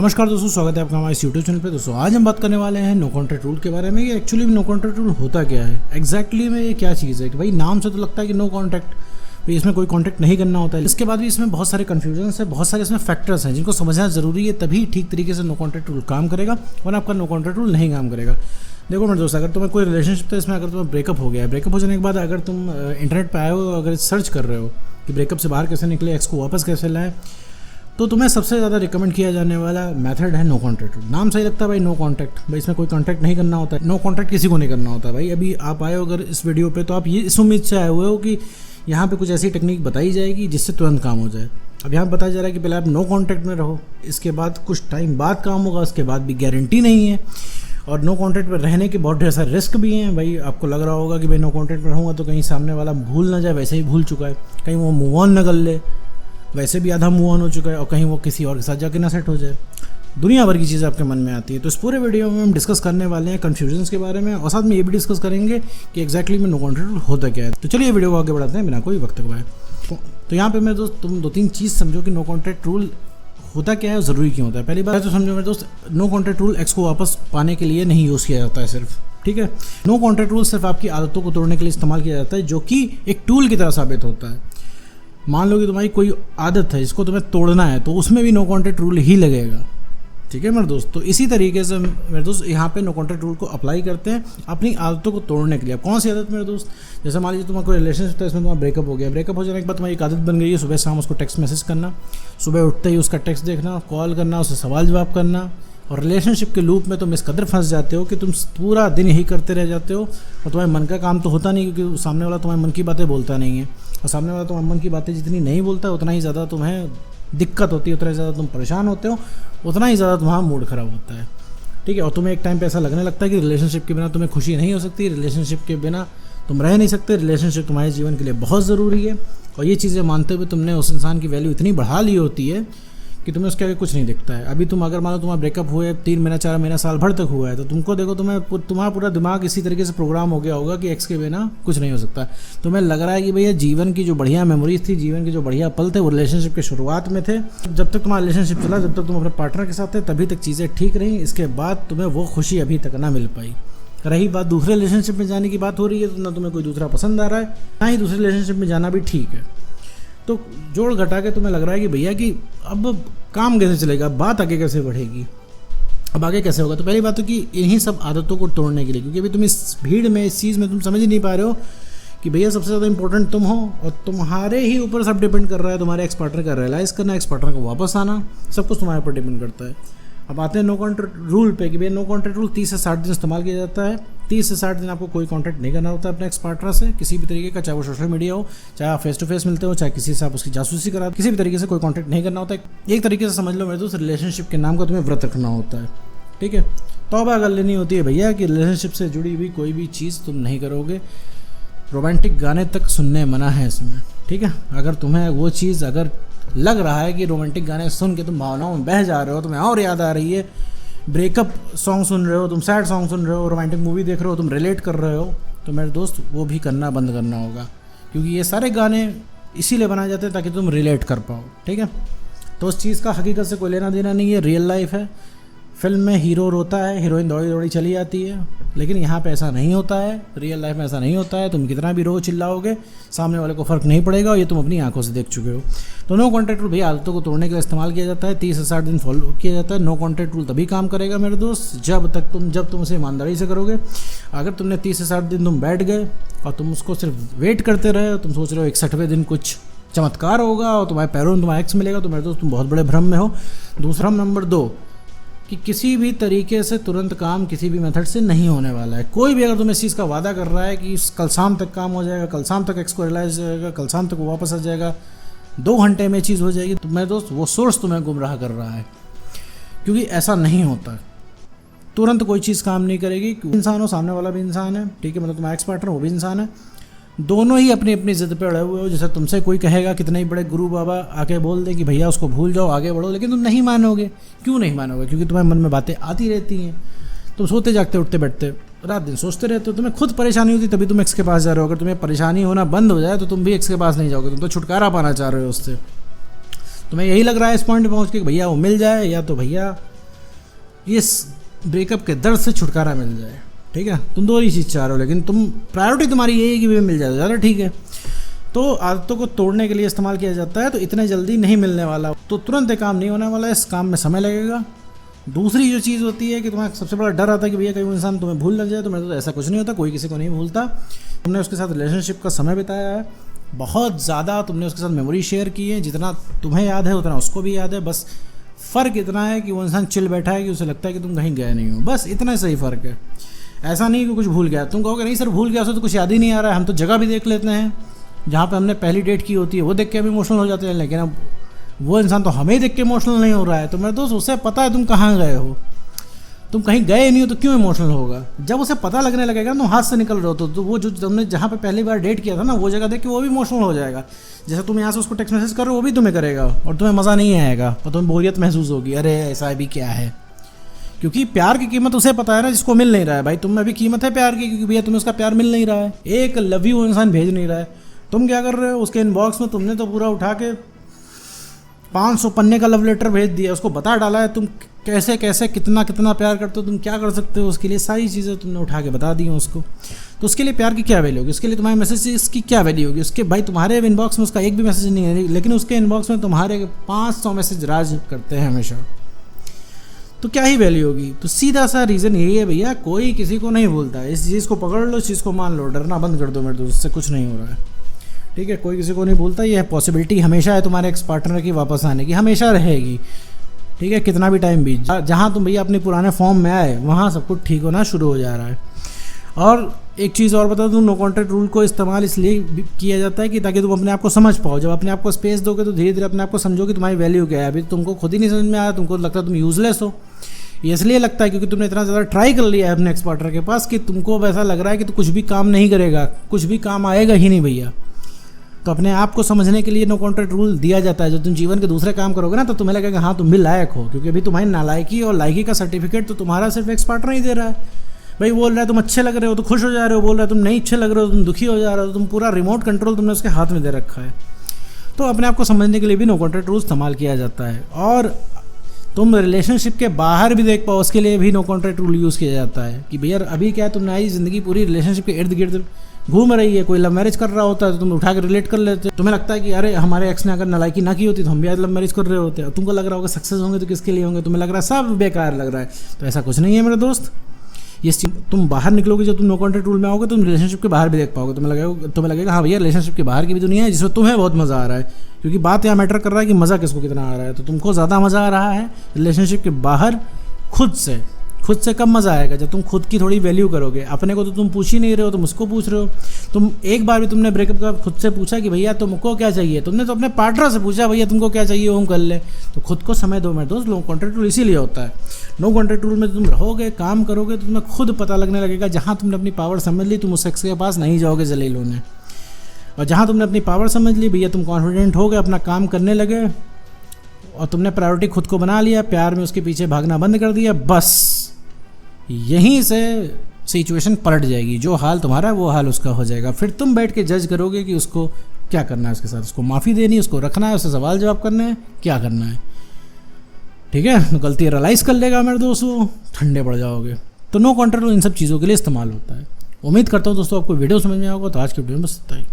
नमस्कार दोस्तों, स्वागत है आपका हमारे इस यूट्यूब चैनल पे। दोस्तों आज हम बात करने वाले हैं नो कॉन्टैक्ट रूल के बारे में। ये एक्चुअली नो कॉन्टैक्ट रूल होता क्या है, एग्जैक्टली में ये क्या चीज़ है कि भाई नाम से तो लगता है कि नो कॉन्टैक्ट, भाई इसमें कोई कॉन्टैक्ट नहीं करना होता है। इसके बाद भी इसमें बहुत सारे कन्फ्यूजन है, बहुत सारे इसमें फैक्टर्स हैं जिनको समझना ज़रूरी है, तभी ठीक तरीके से नो कॉन्टैक्ट रूल काम करेगा, वरना आपका नो कॉन्टैक्ट रूल नहीं काम करेगा। देखो मेरे दोस्त, अगर तुम्हें कोई रिलेशनशिप तो इसमें अगर तुम्हें ब्रेकअप हो गया है, ब्रेकअप हो जाने के बाद अगर तुम इंटरनेट पर आए हो, अगर सर्च कर रहे हो कि ब्रेकअप से बाहर कैसे निकले, एक्स को वापस कैसे लाए, तो तुम्हें सबसे ज़्यादा रिकमेंड किया जाने वाला मेथड है नो कॉन्टैक्ट। नाम सही लगता है भाई, नो कॉन्टैक्ट, भाई इसमें कोई कॉन्टैक्ट नहीं करना होता है। नो कॉन्टैक्ट किसी को नहीं करना होता है भाई। अभी आप आए हो अगर इस वीडियो पे, तो आप ये इस उम्मीद से आए हुए हो कि यहाँ पे कुछ ऐसी टेक्निक बताई जाएगी जिससे तुरंत काम हो जाए। अब यहाँ बताया जा रहा है कि पहले आप नो कॉन्टैक्ट में रहो, इसके बाद कुछ टाइम बाद काम होगा, उसके बाद भी गारंटी नहीं है। और नो कॉन्टैक्ट में रहने के बहुत ढेर सारे रिस्क भी हैं भाई। आपको लग रहा होगा कि भाई नो कॉन्टैक्ट में रहूँगा तो कहीं सामने वाला भूल ना जाए, वैसे ही भूल चुका है, कहीं वो मूव ऑन न कर ले, वैसे भी आधा मूव ऑन हो चुका है, और कहीं वो किसी और के साथ जाके ना सेट हो जाए। दुनिया भर की चीज़ें आपके मन में आती है। तो इस पूरे वीडियो में हम डिस्कस करने वाले हैं कन्फ्यूजन्स के बारे में, और साथ में ये भी डिस्कस करेंगे कि एग्जैक्टली में नो कॉन्टैक्ट रूल होता क्या है। तो चलिए वीडियो को आगे बढ़ाते हैं बिना कोई वक्त गवाए। तो यहाँ पे मैं दोस्त तुम दो तीन चीज़ समझो कि नो कॉन्टैक्ट रूल होता क्या है और ज़रूरी क्यों होता है। पहली बात तो समझो मेरे दोस्त, नो कॉन्टैक्ट रूल एक्स को वापस पाने के लिए नहीं यूज़ किया जाता है सिर्फ, ठीक है। नो कॉन्टैक्ट रूल सिर्फ आपकी आदतों को तोड़ने के लिए इस्तेमाल किया जाता है, जो कि एक टूल की तरह साबित होता है। मान लो कि तुम्हारी कोई आदत है जिसको तुम्हें तोड़ना है, तो उसमें भी नो कॉन्टैक्ट रूल ही लगेगा, ठीक है मेरे दोस्त। तो इसी तरीके से मेरे दोस्त यहाँ पे नो कॉन्टैक्ट रूल को अप्लाई करते हैं अपनी आदतों को तोड़ने के लिए। कौन सी आदत मेरे दोस्त? जैसे मान लीजिए तुम्हारा कोई रिलेशनशिप था, इसमें तुम्हारा ब्रेकअप हो गया। ब्रेकअप हो जाने के बाद तुम्हारी एक आदत बन गई है सुबह शाम उसको टेक्स्ट मैसेज करना, सुबह उठते ही उसका टेक्स्ट देखना, कॉल करना, उससे सवाल जवाब करना। और रिलेशनशिप के लूप में तुम इस कदर फंस जाते हो कि तुम पूरा दिन यही करते रह जाते हो, और तुम्हारे मन का काम तो होता नहीं, क्योंकि सामने वाला तुम्हारे मन की बातें बोलता नहीं है। और सामने वाला तुम्हारे मन की बातें जितनी नहीं बोलता है, उतना ही ज़्यादा तुम्हें दिक्कत होती है, उतना ही ज़्यादा तुम परेशान होते हो, उतना ही ज़्यादा तुम्हारा मूड ख़राब होता है, ठीक है। और तुम्हें एक टाइम पे ऐसा लगने लगता है कि रिलेशनशिप के बिना तुम्हें खुशी नहीं हो सकती, रिलेशनशिप के बिना तुम रह नहीं सकते, रिलेशनशिप तुम्हारे जीवन के लिए बहुत ज़रूरी है। और ये चीज़ें मानते हुए तुमने उस इंसान की वैल्यू इतनी बढ़ा ली होती है कि तुम्हें उसके आगे कुछ नहीं दिखता है। अभी तुम अगर मान लो तुम्हारा ब्रेकअप हुए 3 महीना 4 महीना साल भर तक हुआ है, तो तुमको देखो तुम्हारा पूरा दिमाग इसी तरीके से प्रोग्राम हो गया होगा कि एक्स के बिना कुछ नहीं हो सकता। तुम्हें लग रहा है कि भैया जीवन की जो बढ़िया मेमोरीज थी, जीवन के जो बढ़िया पल थे, वो रिलेशनशिप के शुरुआत में थे। जब तक तुम्हारा रिलेशनशिप चला, जब तक तुम अपने पार्टनर के साथ थे, तभी तक चीज़ें ठीक रहीं। इसके बाद तुम्हें वो खुशी अभी तक ना मिल पाई। रही बात दूसरे रिलेशनशिप में जाने की बात हो रही है, तो ना तुम्हें कोई दूसरा पसंद आ रहा है, ना ही दूसरे रिलेशनशिप में जाना भी ठीक है। तो जोड़ घटा के तुम्हें लग रहा है कि भैया कि अब काम कैसे चलेगा, बात आगे कैसे बढ़ेगी, अब आगे कैसे होगा। तो पहली बात तो कि इन्हीं सब आदतों को तोड़ने के लिए, क्योंकि अभी तुम इस भीड़ में, इस चीज़ में तुम समझ ही नहीं पा रहे हो कि भैया सबसे ज़्यादा इंपॉर्टेंट तुम हो, और तुम्हारे ही ऊपर सब डिपेंड कर रहा है। तुम्हारे एक्स पार्टनर का रियलाइज़ करना, एक्स पार्टनर को वापस आना, सब कुछ तुम्हारे ऊपर डिपेंड करता है। अब आते हैं नो कॉन्टैक्ट रूल पे कि भैया नो कॉन्टैक्ट रूल 30 से 60 दिन इस्तेमाल किया जाता है। 30 से 60 दिन आपको कोई कॉन्टैक्ट नहीं करना होता है अपने एक्स पार्टनर से, किसी भी तरीके का, चाहे वो सोशल मीडिया हो, चाहे आप फेस टू फेस मिलते हो, चाहे किसी से आप उसकी जासूसी करा, किसी भी तरीके से कोई कॉन्टैक्ट नहीं करना होता है। एक तरीके से समझ लो मेरे दोस्त, रिलेशनशिप के नाम का तुम्हें व्रत रखना होता है, ठीक है। तौबा कर लेनी होती है भैया कि रिलेशनशिप से जुड़ी हुई कोई भी चीज़ तुम नहीं करोगे। रोमांटिक गाने तक सुनने मना है इसमें, ठीक है। अगर तुम्हें वो चीज़ अगर लग रहा है कि रोमांटिक गाने सुन के तुम भावनाओं में बह जा रहे हो, तुम्हें और याद आ रही है, ब्रेकअप सॉन्ग सुन रहे हो, तुम सैड सॉन्ग सुन रहे हो, रोमांटिक मूवी देख रहे हो, तुम रिलेट कर रहे हो, तो मेरे दोस्त वो भी करना बंद करना होगा, क्योंकि ये सारे गाने इसीलिए बनाए जाते हैं ताकि तुम रिलेट कर पाओ, ठीक है। तो उस चीज़ का हकीकत से कोई लेना देना नहीं है, रियल लाइफ है। फिल्म में हीरो रोता है, हीरोइन दौड़ी दौड़ी चली जाती है, लेकिन यहाँ पे ऐसा नहीं होता है, रियल लाइफ में ऐसा नहीं होता है। तुम कितना भी रो चिल्लाओगे, सामने वाले को फ़र्क नहीं पड़ेगा, और ये तुम अपनी आंखों से देख चुके हो। तो नो कॉन्टैक्ट रूल भैया आदतों को तोड़ने के लिए इस्तेमाल किया जाता है, 30 से 60 दिन फॉलो किया जाता है। नो कॉन्टैक्ट रूल तभी काम करेगा मेरे दोस्त जब तुम उसे ईमानदारी से करोगे। अगर तुमने 30 से 60 दिन तुम बैठ गए और तुम उसको सिर्फ वेट करते रहे, तुम सोच रहे हो 61वें दिन कुछ चमत्कार होगा और तुम्हारे पैरों में तुम्हारा एक्स मिलेगा, तो मेरे दोस्त तुम बहुत बड़े भ्रम में हो। दूसरा नंबर 2 कि किसी भी तरीके से तुरंत काम किसी भी मेथड से नहीं होने वाला है। कोई भी अगर तुम्हें इस चीज़ का वादा कर रहा है कि कल शाम तक काम हो जाएगा, कल शाम तक एक्स को रियलाइज हो जाएगा, कल शाम तक वो वापस आ जाएगा, 2 घंटे में चीज़ हो जाएगी, तो मेरे दोस्त वो सोर्स तुम्हें गुमराह कर रहा है, क्योंकि ऐसा नहीं होता। तुरंत कोई चीज़ काम नहीं करेगी। इंसान हो, सामने वाला भी इंसान है, ठीक है, मतलब तुम्हारा एक्स पार्टनर वो भी इंसान है, दोनों ही अपनी अपनी ज़िद पे अड़े हुए हो। जैसे तुमसे कोई कहेगा, कितने ही बड़े गुरु बाबा आके बोल दें कि भैया उसको भूल जाओ, आगे बढ़ो, लेकिन तुम नहीं मानोगे। क्यों नहीं मानोगे? क्योंकि तुम्हारे मन में बातें आती रहती हैं, तुम सोते जागते उठते बैठते रात दिन सोचते रहते हो, तुम्हें खुद परेशानी होती तभी तुम एक्स के पास जा रहे हो। अगर तुम्हें परेशानी होना बंद हो जाए तो तुम भी एक्स के पास नहीं जाओगे, तुम तो छुटकारा पाना चाह रहे हो उससे। तुम्हें यही लग रहा है इस पॉइंट पे पहुँच के भैया वो मिल जाए, या तो भैया ये ब्रेकअप के दर्द से छुटकारा मिल जाए, ठीक है। तुम दो ही चीज़ चाह रहे हो, लेकिन तुम प्रायोरिटी तुम्हारी यही है कि वे मिल जाए, ज़्यादा ठीक है। तो आदतों को तोड़ने के लिए इस्तेमाल किया जाता है, तो इतने जल्दी नहीं मिलने वाला, तो तुरंत ये काम नहीं होने वाला है, इस काम में समय लगेगा। दूसरी जो चीज़ होती है कि तुम्हारा सबसे बड़ा डर आता है कि भैया कहीं इंसान तुम्हें भूल लग जाए, तो मेरे तो ऐसा कुछ नहीं होता, कोई किसी को नहीं भूलता। तुमने उसके साथ रिलेशनशिप का समय बिताया है, बहुत ज़्यादा तुमने उसके साथ मेमोरी शेयर की है, जितना तुम्हें याद है उतना उसको भी याद है, बस फ़र्क इतना है कि वो इंसान चिल बैठा है कि उसे लगता है कि तुम कहीं गए नहीं हो, बस इतना सही फ़र्क है। ऐसा नहीं कि कुछ भूल गया, तुम कहोगे नहीं सर भूल गया उसे तो कुछ याद ही नहीं आ रहा है, हम तो जगह भी देख लेते हैं जहाँ पे हमने पहली डेट की होती है, वो देख के हम इमोशनल हो जाते हैं, लेकिन अब वो इंसान तो हमें देख के इमोशनल नहीं हो रहा है। तो मेरे दोस्त उसे पता है तुम कहाँ गए हो, तुम कहीं गए नहीं हो तो क्यों इमोशनल होगा। जब उसे पता लगने लगेगा तुम हाथ से निकल रहे हो तो वो जो तुमने जहाँ पे पहली बार डेट किया था ना, वो जगह देख के वो भी इमोशनल हो जाएगा। जैसे तुम यहाँ से उसको टेक्स्ट मैसेज कर रहे हो, वो भी तुम्हें करेगा और तुम्हें मज़ा नहीं आएगा और तुम्हें बोरियत महसूस होगी, अरे ऐसा भी क्या है। क्योंकि प्यार की कीमत उसे पता है ना जिसको मिल नहीं रहा है। भाई तुम में भी कीमत है प्यार की, क्योंकि भैया तुम्हें उसका प्यार मिल नहीं रहा है, एक लव यू इंसान भेज नहीं रहा है। तुम क्या कर रहे हो, उसके इनबॉक्स में तुमने तो पूरा उठा के 500 पन्ने का लव लेटर भेज दिया, उसको बता डाला है तुम कैसे कैसे कितना कितना प्यार करते हो, तुम क्या कर सकते हो उसके लिए, सारी चीज़ें तुमने उठा के बता दी हैं उसको। तो उसके लिए प्यार की क्या वैल्यू होगी, उसके लिए तुम्हारे मैसेज की क्या वैल्यू होगी। उसके भाई तुम्हारे इनबॉक्स में उसका एक भी मैसेज नहीं है, लेकिन उसके इनबॉक्स में तुम्हारे 500 मैसेज राज करते हैं हमेशा, तो क्या ही वैल्यू होगी। तो सीधा सा रीज़न यही है भैया, कोई किसी को नहीं भूलता। इस चीज़ को पकड़ लो, इस चीज़ को मान लो, डरना बंद कर दो मेरे दोस्त, उससे कुछ नहीं हो रहा है, ठीक है। कोई किसी को नहीं भूलता, ये पॉसिबिलिटी हमेशा है तुम्हारे एक्स पार्टनर की वापस आने की, हमेशा रहेगी, ठीक है। कितना भी टाइम बीत, जहाँ तुम भैया अपने पुराने फॉर्म में आए वहाँ सब कुछ ठीक होना शुरू हो जा रहा है। और एक चीज़ और बता दूँ, नो कॉन्टैक्ट रूल को इस्तेमाल इसलिए किया जाता है कि ताकि तुम अपने आप को समझ पाओ। जब अपने आप को स्पेस दोगे तो धीरे धीरे अपने आप को समझो कि तुम्हारी वैल्यू क्या है। अभी तुमको खुद ही नहीं समझ में आया, तुमको लगता है तुम यूजलेस हो। ये इसलिए लगता है क्योंकि तुमने इतना ज़्यादा ट्राई कर लिया है अपने एक्स पार्टनर के पास कि तुमको वैसा लग रहा है कि तो कुछ भी काम नहीं करेगा, कुछ भी काम आएगा ही नहीं भैया। तो अपने आप को समझने के लिए नो कॉन्ट्रैक्ट रूल दिया जाता है। जब तुम जीवन के दूसरे काम करोगे ना तो तुम्हें लगेगा हाँ तुम भी लायक हो, क्योंकि अभी तुम्हारी नालायकी और लायकी का सर्टिफिकेट तो तुम्हारा सिर्फ एक्स पार्टनर ही दे रहा है। भाई बोल रहा है तुम अच्छे लग रहे हो तो खुश हो जा रहे हो, बोल रहा है तुम नहीं अच्छे लग रहे हो तुम दुखी हो जा रहे हो, तुम पूरा रिमोट कंट्रोल तुमने उसके हाथ में दे रखा है। तो अपने आप को समझने के लिए भी नो कॉन्ट्रैक्ट रूल इस्तेमाल किया जाता है। और तुम रिलेशनशिप के बाहर भी देख पाओ उसके लिए भी नो कॉन्ट्रैक्ट रूल यूज़ किया जाता है कि भैया अभी क्या है, तुमने आई ज़िंदगी पूरी रिलेशनशिप के इर्द गिर्द घूम रही है। कोई लव मैरिज कर रहा होता है तो तुम उठा के रिलेट कर लेते हो। तुम्हें लगता है कि अरे हमारे एक्स ने अगर नालायकी ना की होती तो हम भी आज लव मैरिज कर रहे होते हैं। तुमको लग रहा होगा सक्सेस होंगे तो किसके लिए होंगे, तुम्हें लग रहा है सब बेकार लग रहा है। तो ऐसा कुछ नहीं है मेरे दोस्त। ये तुम बाहर निकलोगे, जब तुम नो कॉन्टैक्ट रूल में आओगे तुम रिलेशनशिप के बाहर भी देख पाओगे। तुम्हें लगेगा हाँ भैया रिलेशनशिप के बाहर की भी दुनिया है जिसमें तुम्हें बहुत मज़ा आ रहा है। क्योंकि बात यहाँ मैटर कर रहा है कि मज़ा किसको कितना आ रहा है। तो तुमको ज़्यादा मज़ा आ रहा है रिलेशनशिप के बाहर खुद से कम मज़ा आएगा जब तुम खुद की थोड़ी वैल्यू करोगे। अपने को तो तुम पूछ ही नहीं रहे हो, तुम उसको पूछ रहे हो। तुम एक बार भी तुमने ब्रेकअप का खुद से पूछा कि भैया तुमको क्या चाहिए, तुमने तो अपने पार्टनर से पूछा भैया तुमको क्या चाहिए वो हम कर ले। तो खुद को समय दो मेरे दोस्त। नो कॉन्ट्रैक्ट रूल इसीलिए होता है। नो कॉन्ट्रैक्ट रूल में तुम रहोगे, काम करोगे तो तुम्हें खुद पता लगने लगेगा। जहाँ तुमने अपनी पावर समझ ली तुम उस शख्स के पास नहीं जाओगे जलील होने, और जहाँ तुमने अपनी पावर समझ ली भैया तुम कॉन्फिडेंट हो गए, अपना काम करने लगे और तुमने प्रायोरिटी खुद को बना लिया, प्यार में उसके पीछे भागना बंद कर दिया, बस यहीं से सिचुएशन पलट जाएगी। जो हाल तुम्हारा है वो हाल उसका हो जाएगा। फिर तुम बैठ के जज करोगे कि उसको क्या करना है, उसके साथ उसको माफ़ी देनी है, उसको रखना है, उससे सवाल जवाब करने हैं, क्या करना है, ठीक है। तो गलती रियलाइज़ कर लेगा मेरे दोस्तों, ठंडे पड़ जाओगे। तो नो कॉन्ट्रैक्ट इन सब चीज़ों के लिए इस्तेमाल होता है। उम्मीद करता हूँ दोस्तों आपको वीडियो समझ में आएगा। तो आज की वीडियो में बस इतना ही।